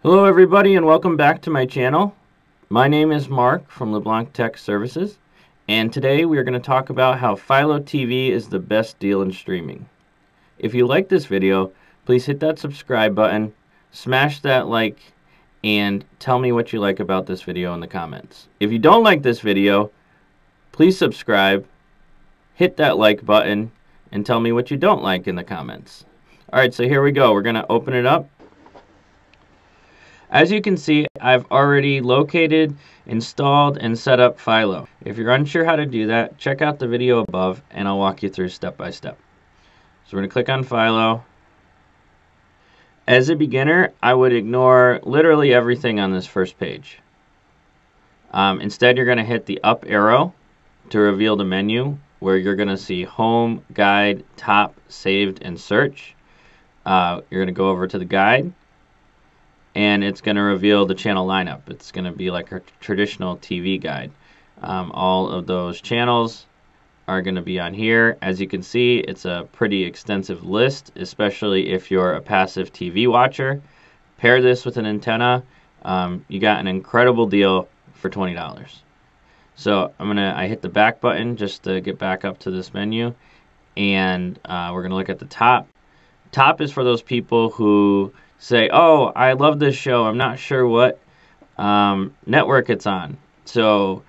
Hello everybody and welcome back to my channel. My name is Mark from LeBlanc Tech Services, and today we are going to talk about how Philo TV is the best deal in streaming. If you like this video, please hit that subscribe button, smash that like, and tell me what you like about this video in the comments. If you don't like this video, please subscribe, hit that like button, and tell me what you don't like in the comments. Alright, so here we go. We're going to open it up. As you can see, I've already located, installed, and set up Philo. If you're unsure how to do that, check out the video above and I'll walk you through step by step. So we're going to click on Philo. As a beginner, I would ignore literally everything on this first page. Instead, you're going to hit the up arrow to reveal the menu where you're going to see Home, Guide, Top, Saved, and Search. You're going to go over to the Guide, and it's going to reveal the channel lineup. It's going to be like a traditional TV guide. All of those channels are going to be on here. As you can see, it's a pretty extensive list, especially if you're a passive TV watcher. Pair this with an antenna, you got an incredible deal for $20. So I hit the back button just to get back up to this menu, and we're going to look at the top. Top is for those people who say, oh, I love this show, I'm not sure what network it's on. So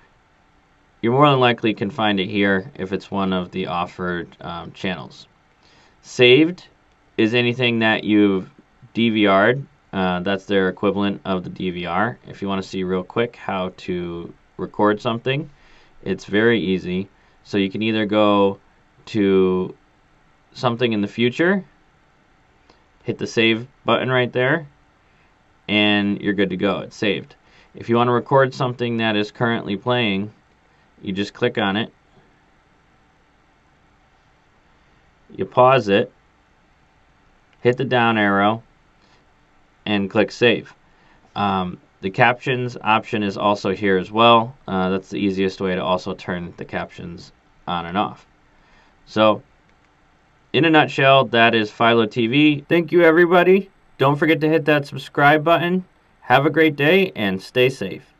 you more than likely can find it here if it's one of the offered channels. Saved is anything that you've DVR'd. That's their equivalent of the DVR. If you want to see real quick how to record something, it's very easy. So you can either go to something in the future, hit the save button right there, and you're good to go. It's saved. If you want to record something that is currently playing, you just click on it, you pause it, hit the down arrow, and click save. The captions option is also here as well. That's the easiest way to also turn the captions on and off. So in a nutshell, that is Philo TV. Thank you, everybody. Don't forget to hit that subscribe button. Have a great day and stay safe.